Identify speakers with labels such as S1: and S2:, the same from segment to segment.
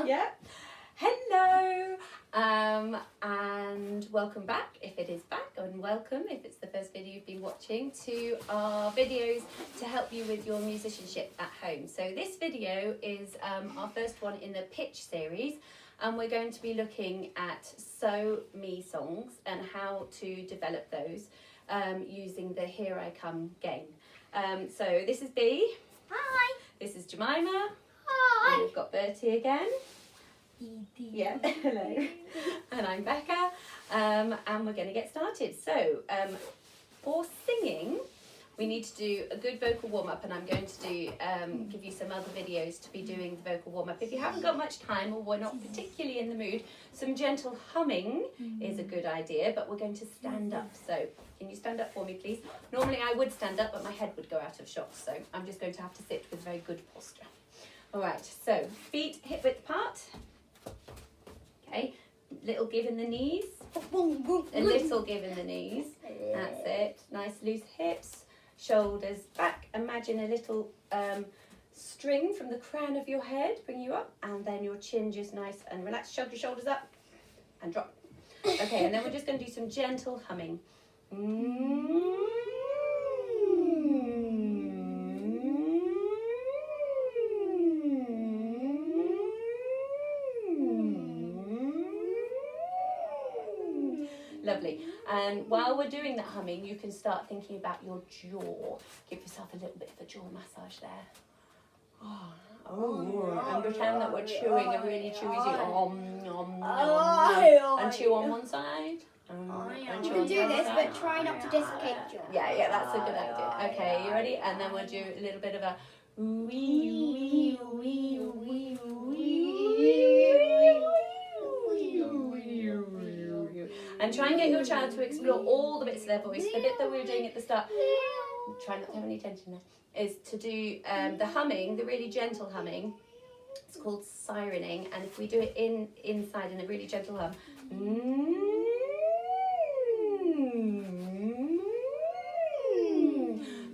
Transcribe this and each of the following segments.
S1: Yeah. Hello, and welcome back if it is back, and welcome if it's the first video you've been watching to our videos to help you with your musicianship at home. So this video is our first one in the pitch series, and we're going to be looking at SMA songs and how to develop those using the Here I Come game. So this is Bea.
S2: Hi.
S1: This is Jemima.
S2: Hi.
S1: And we've got Bertie again. Yeah, hello. And I'm Becca, and we're going to get started. So, for singing, we need to do a good vocal warm-up, and I'm going to do give you some other videos to be doing the vocal warm-up. If you haven't got much time or we're not particularly in the mood, some gentle humming is a good idea, but we're going to stand up. So, can you stand up for me, please? Normally I would stand up, but my head would go out of shot, so I'm just going to have to sit with very good posture. All right, so feet hip width apart. Okay, little give in the knees, a little give in the knees, that's it. Nice loose hips, shoulders back. Imagine a little string from the crown of your head, bring you up, and then your chin just nice and relaxed. Shove your shoulders up and drop. Okay, and then we're just going to do some gentle humming. Lovely. And while we're doing that humming, you can start thinking about your jaw. Give yourself a little bit of a jaw massage there. And pretend that we're chewing a really chewy and chew on one side.
S2: You can do this, but try not to dislocate your jaw.
S1: Yeah, that's a good idea. Okay, you ready? And then we'll do a little bit of a wee, wee, wee, and try and get your child to explore all the bits of their voice. The bit that we were doing at the start, try not to have any tension there, is to do the humming, the really gentle humming. It's called sirening, and if we do it inside in a really gentle hum,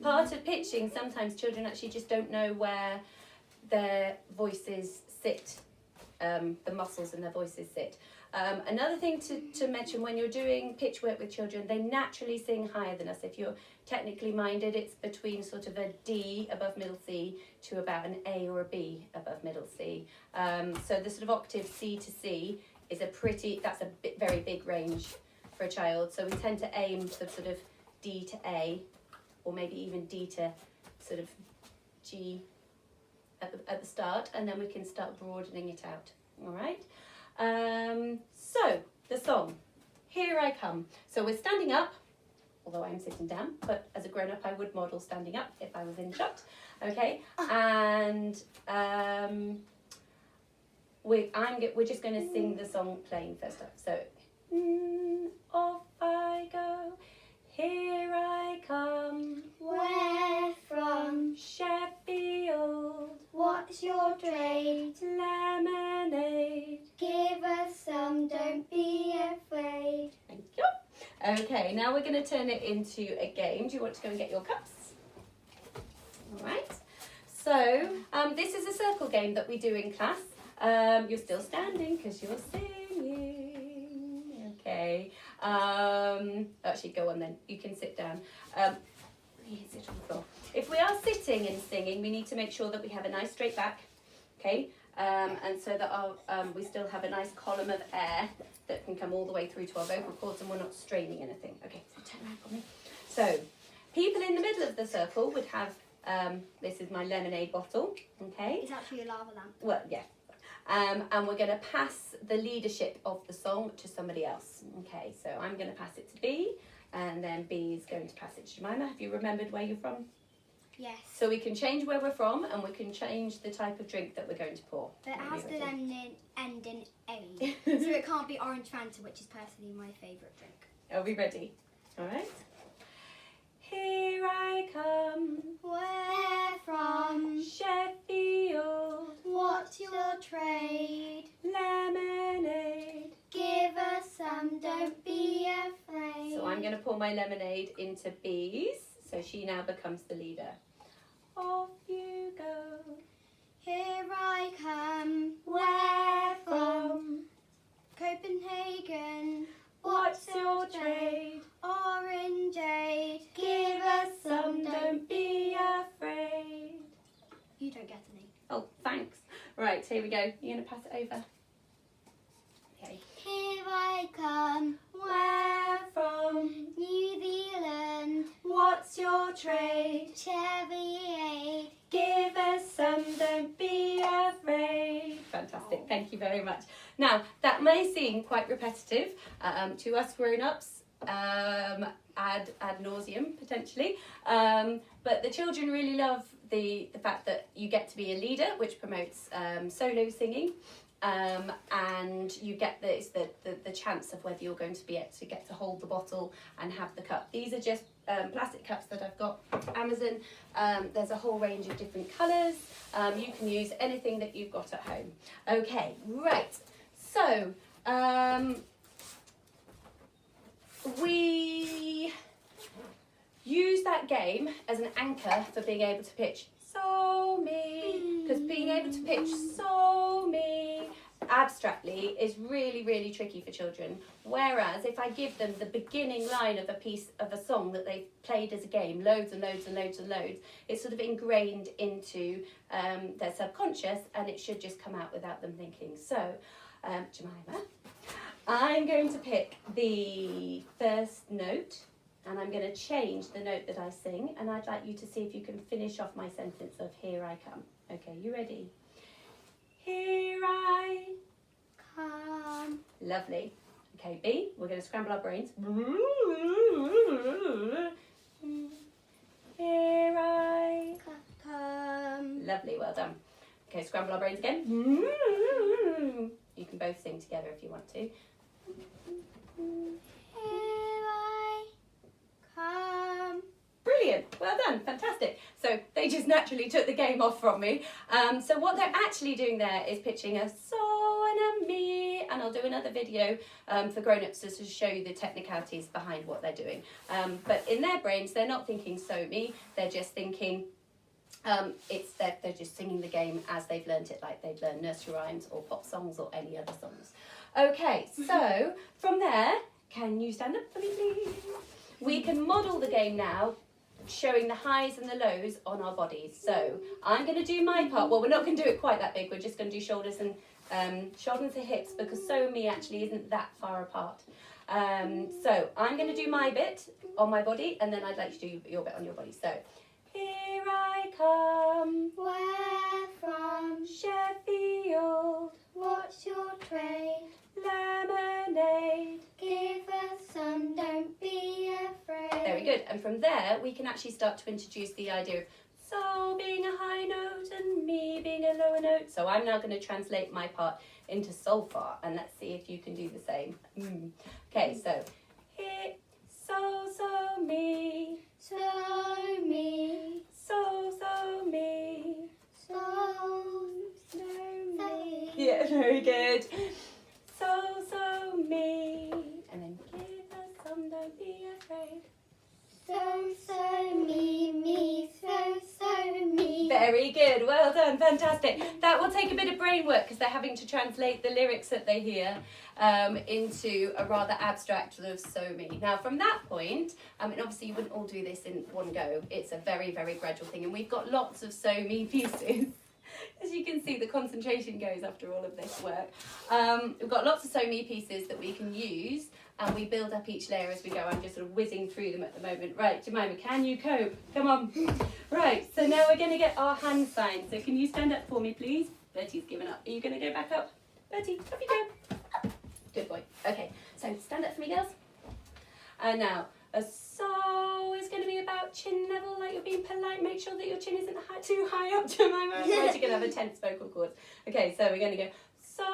S1: part of pitching, sometimes children actually just don't know where their voices sit, the muscles in their voices sit. Another thing to mention, when you're doing pitch work with children, they naturally sing higher than us. If you're technically minded, it's between sort of a D above middle C to about an A or a B above middle C. So the sort of octave C to C is very big range for a child. So we tend to aim for sort of D to A, or maybe even D to sort of G at the start, and then we can start broadening it out. All right. So the song, Here I Come. So we're standing up, although I'm sitting down, but as a grown-up I would model standing up if I was in shot. Okay, and we're just going to sing the song plain first up. So off I go, here I come.
S2: Where from?
S1: Sheffield.
S2: What's your trade?
S1: Lemonade.
S2: Give us some, don't be afraid.
S1: Thank you. Okay, now we're going to turn it into a game. Do you want to go and get your cups? All right. So this is a circle game that we do in class. You're still standing because you're singing. Okay. Actually, go on then. You can sit down. Sit on the floor. If we are sitting and singing, we need to make sure that we have a nice straight back. Okay. And so that we still have a nice column of air that can come all the way through to our vocal cords, and we're not straining anything. Okay, so turn around for me. So, people in the middle of the circle would have, this is my lemonade bottle, okay?
S2: It's actually a lava lamp.
S1: Well, yeah. And we're going to pass the leadership of the song to somebody else. Okay, so I'm going to pass it to Bea, and then Bea is going to pass it to Jemima. Have you remembered where you're from?
S2: Yes.
S1: So we can change where we're from, and we can change the type of drink that we're going to pour.
S2: But it has to end in A. So it can't be orange Fanta, which is personally my favourite drink.
S1: Are we ready? All right. Here I come.
S2: Where from?
S1: Sheffield.
S2: What's your trade?
S1: Lemonade.
S2: Give us some, don't be afraid.
S1: So I'm going to pour my lemonade into Bea's. So she now becomes the leader. Off you go.
S2: Here I come.
S1: Where Right, so here we go. You're going to pass it over. Okay.
S2: Here I come.
S1: Where from?
S2: New Zealand.
S1: What's your trade?
S2: Cherry aid.
S1: Give us some, don't be afraid. Fantastic, thank you very much. Now, that may seem quite repetitive to us grown-ups, ad nauseum potentially, but the children really love the fact that you get to be a leader, which promotes solo singing, and you get the chance of whether you're going to be able to get to hold the bottle and have the cup. These are just plastic cups that I've got Amazon. There's a whole range of different colours. You can use anything that you've got at home. Okay, right. So we use that game as an anchor for being able to pitch so me, because being able to pitch so me abstractly is really tricky for children, whereas if I give them the beginning line of a piece of a song that they've played as a game loads and loads, it's sort of ingrained into their subconscious, and it should just come out without them thinking. So Jemima, I'm going to pick the first note, and I'm going to change the note that I sing, and I'd like you to see if you can finish off my sentence of here I come. Okay, you ready? Here I
S2: Come.
S1: Lovely. Okay, B, we're going to scramble our brains. Here I
S2: Come.
S1: Lovely, well done. Okay, scramble our brains again. You can both sing together if you want to.
S2: Here I come.
S1: Brilliant, well done, fantastic. So they just naturally took the game off from me. So what they're actually doing there is pitching a so and a me, and I'll do another video for grown-ups just to show you the technicalities behind what they're doing. But in their brains, they're not thinking so me, they're just thinking, they're just singing the game as they've learnt it, like they've learned nursery rhymes or pop songs or any other songs. Okay, so from there, can you stand up for me, please? We can model the game now, showing the highs and the lows on our bodies. So I'm going to do my part. Well, we're not going to do it quite that big. We're just going to do shoulders and hips, because so me actually isn't that far apart. So I'm going to do my bit on my body, and then I'd like you to do your bit on your body. So here I come.
S2: Where from?
S1: Sheffield.
S2: What's your trade?
S1: Lemonade.
S2: Give us some, don't be afraid.
S1: Very good. And from there, we can actually start to introduce the idea of so being a high note and me being a lower note. So I'm now going to translate my part into solfa, and let's see if you can do the same. Okay, so here, so me,
S2: So me,
S1: so me,
S2: so me.
S1: Yeah, very good. So me, and then give us some, don't be afraid.
S2: So me, so me.
S1: Very good, well done, fantastic. That will take a bit of brain work because they're having to translate the lyrics that they hear into a rather abstract sort of so me. Now from that point, and obviously you wouldn't all do this in one go, it's a very gradual thing, and we've got lots of so me pieces. As you can see, the concentration goes after all of this work. We've got lots of so me pieces that we can use, and we build up each layer as we go. I'm just sort of whizzing through them at the moment. Right, Jemima, can you cope? Come on. Right, so now we're going to get our hand signs. So can you stand up for me, please? Bertie's given up. Are you going to go back up? Bertie, up you go. Up. Good boy. Okay, so stand up for me, girls. And now, a so is going to be about chin level, like you're being polite. Make sure that your chin isn't too high up, Jemima. Otherwise you're going to have a tense vocal cords. Okay, so we're going to go so,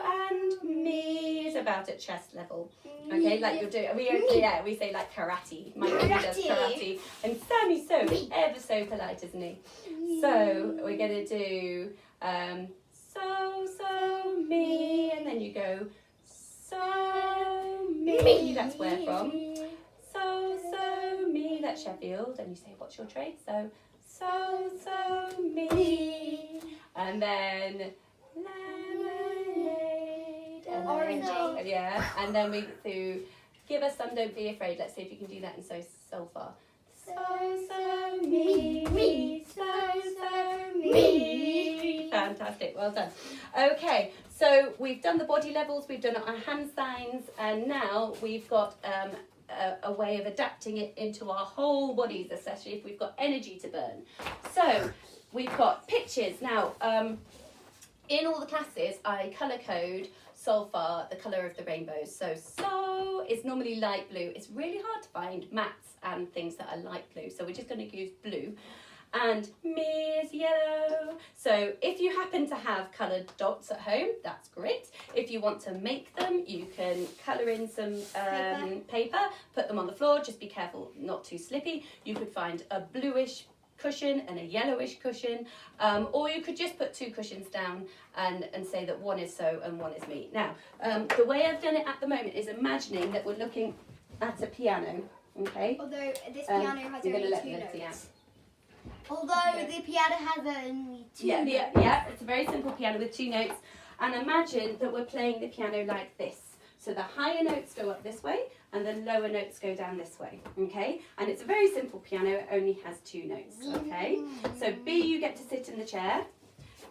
S1: and me is about at chest level. Okay, like you'll do. We say like karate. My baby does karate, and Sammy's so ever so polite, isn't he? So we're going to do so me, and then you go so me. That's where from. So me, that's Sheffield, and you say, what's your trade? So me, and then lemonade, and
S2: Orangey.
S1: Yeah, and then we do give us some, don't be afraid. Let's see if you can do that in so far. So me, so me. Fantastic. fantastic. Well done. Okay, so we've done the body levels, we've done our hand signs, and now we've got a way of adapting it into our whole bodies, especially if we've got energy to burn. So we've got pitches. Now, in all the classes, I colour code so far the colour of the rainbow. So is normally light blue. It's really hard to find mats and things that are light blue, so we're just going to use blue. And me is yellow. So if you happen to have coloured dots at home, that's great. If you want to make them, you can colour in some paper, put them on the floor. Just be careful not too slippy. You could find a bluish cushion and a yellowish cushion, or you could just put 2 cushions down and say that one is so and one is me. Now, the way I've done it at the moment is imagining that we're looking at a piano, okay?
S2: Although this piano has only 2 notes. Although the piano has only 2 notes.
S1: Yeah, it's a very simple piano with 2 notes. And imagine that we're playing the piano like this. So the higher notes go up this way and the lower notes go down this way, okay? And it's a very simple piano, it only has 2 notes, okay? So B, you get to sit in the chair.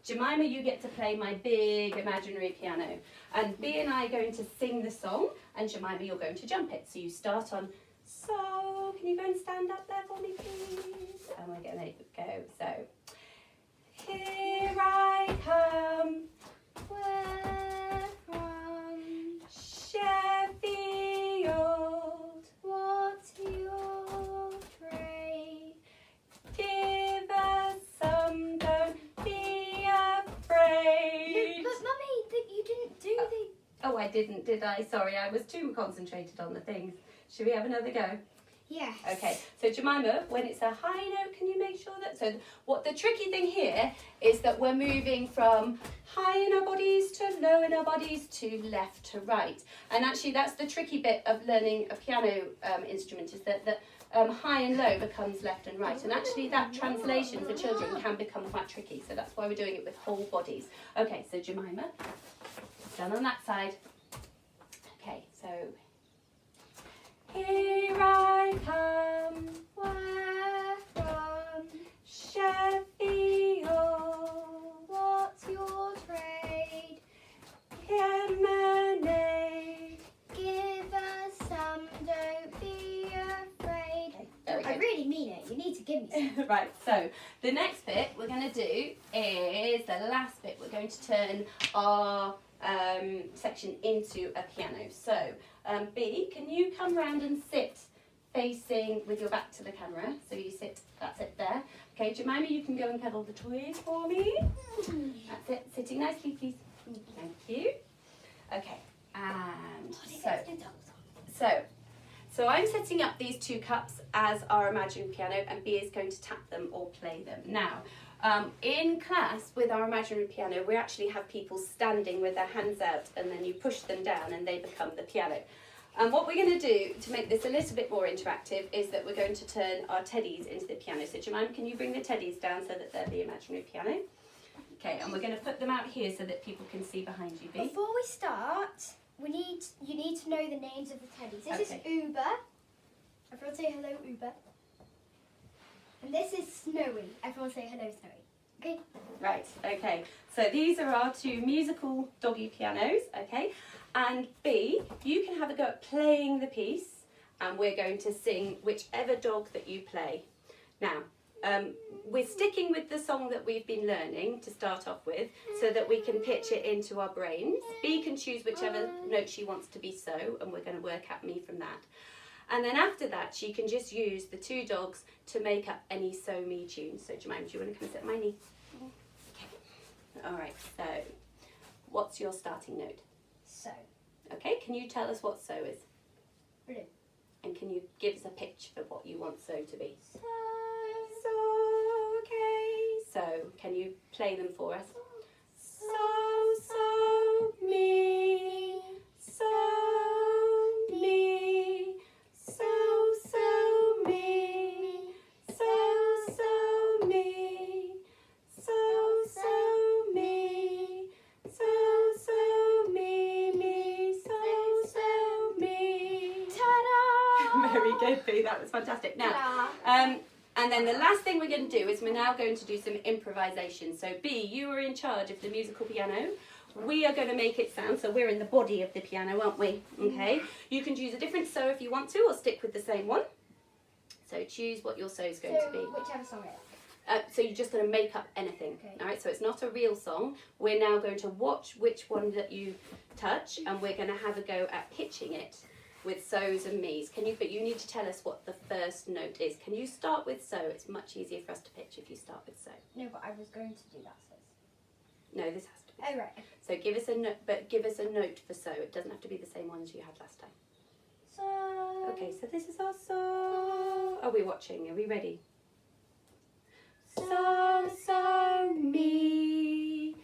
S1: Jemima, you get to play my big imaginary piano. And B and I are going to sing the song, and Jemima, you're going to jump it. So you start on, so, can you go and stand up there for me, please? And we're going to go, so, here I come, where from? Sheffield, what's your trade? Give us some, don't be afraid.
S2: But Mummy, you didn't do the...
S1: Oh, I didn't, did I? Sorry, I was too concentrated on the things. Should we have another go?
S2: Yes.
S1: Okay, so Jemima, when it's a high note, can you make sure that... So what the tricky thing here is that we're moving from high in our bodies to low in our bodies to left to right. And actually that's the tricky bit of learning a piano instrument, is that high and low becomes left and right. And actually that translation for children can become quite tricky. So that's why we're doing it with whole bodies. Okay, so Jemima, done on that side. Okay, so... Here I come, where from? Sheffield, what's your trade? Lemonade, give us some, don't be afraid. Okay, very good.
S2: I really mean it, you need to give me some.
S1: Right, so the next bit we're going to do is the last bit. We're going to turn our section into a piano. So B, can you come round and sit facing with your back to the camera? So you sit, that's it there. Okay, Jemima, you can go and cuddle the toys for me. That's it, sitting nicely, please. Thank you. Okay, and so I'm setting up these 2 cups as our imaginary piano, and B is going to tap them or play them. Now, in class with our imaginary piano, we actually have people standing with their hands out, and then you push them down and they become the piano. And what we're going to do to make this a little bit more interactive is that we're going to turn our teddies into the piano. So Jemima, can you bring the teddies down so that they're the imaginary piano? Okay, and we're going to put them out here so that people can see behind you, B.
S2: Before we start, you need to know the names of the teddies. This is Uber. Everyone say hello, Uber. And this is Snowy. Everyone say hello, Snowy. Okay?
S1: Right, okay. So these are our 2 musical doggy pianos, okay? And B, you can have a go at playing the piece, and we're going to sing whichever dog that you play. Now, we're sticking with the song that we've been learning to start off with, so that we can pitch it into our brains. B can choose whichever note she wants to be so, and we're going to work at me from that. And then after that, she can just use the 2 dogs to make up any So Me tunes. So Jemima, do you want to come and sit on my knee? Okay. All right, so what's your starting note?
S2: So.
S1: Okay, can you tell us what So is?
S2: Blue.
S1: And can you give us a pitch for what you want So to be?
S2: So.
S1: So, okay. So, can you play them for us? So, me. So, me. So, me. So, me. So, me. So, me, me. So, me.
S2: Ta-da!
S1: Very good, Boo. That was fantastic. Now, And then the last thing we're going to do is we're now going to do some improvisation. So B, you are in charge of the musical piano. We are going to make it sound, so we're in the body of the piano, aren't we? Okay. You can choose a different so if you want to, or stick with the same one. So choose what your so is going to be.
S2: Whichever song it is.
S1: So you're just going to make up anything.
S2: Okay.
S1: All right, so it's not a real song. We're now going to watch which one that you touch, and we're going to have a go at pitching it with so's and me's. But you need to tell us what the first note is. Can you start with so? It's much easier for us to pitch if you start with so.
S2: No, but I was going to do that.
S1: No, this has to be.
S2: Oh, right.
S1: So give us a note, but give us a note for so. It doesn't have to be the same one as you had last time.
S2: So.
S1: Okay, so this is our so. Are we watching? Are we ready? So, so, me.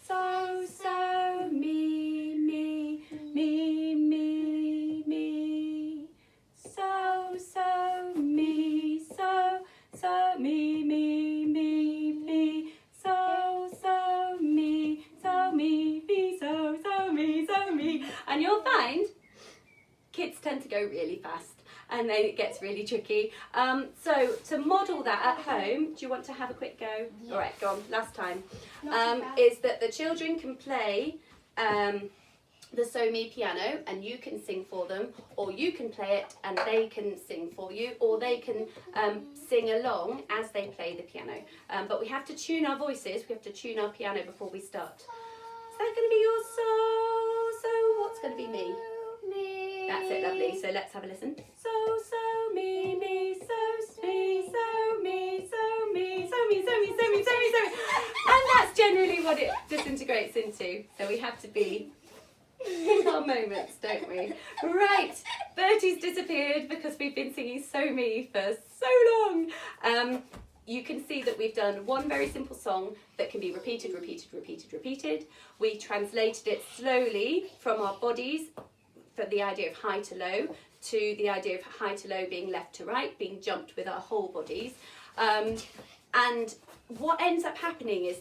S1: So, so, me, me, me, me, me. So, so, me. So, so, me, me, me, me. So, so, me. So, me, me, so, so, me, so, me. And you'll find kids tend to go really fast. And then it gets really tricky. So to model that at home, do you want to have a quick go?
S2: Yes.
S1: All right, go on, last time.
S2: Not too bad.
S1: Is that the children can play the So Me piano and you can sing for them, or you can play it and they can sing for you, or they can sing along as they play the piano. But we have to tune our voices, we have to tune our piano before we start. Is that going to be your so? So what's going to be me? That's it, lovely. So let's have a listen. So, so, me, me, so, me, so, me, so, me, so, me, so, me, so, me, so, me, so, me. And that's generally what it disintegrates into. So we have to be in our moments, don't we? Right, Bertie's disappeared because we've been singing So Me for so long. You can see that we've done one very simple song that can be repeated, repeated, repeated, repeated. We translated it slowly from our bodies, for the idea of high to low, to the idea of high to low being left to right, being jumped with our whole bodies. And what ends up happening is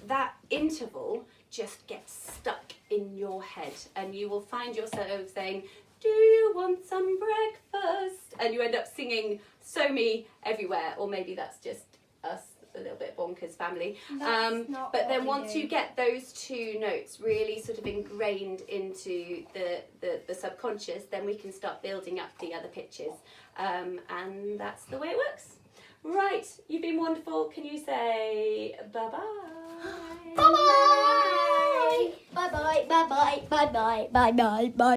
S1: that interval just gets stuck in your head, and you will find yourself saying, do you want some breakfast? And you end up singing So Me everywhere, or maybe that's just us, a little bit bonkers family. But then once you get those two notes really sort of ingrained into the subconscious, then we can start building up the other pitches. And that's the way it works. Right, you've been wonderful. Can you say bye-bye?
S2: Bye-bye! Bye-bye, bye-bye, bye-bye, bye-bye, bye.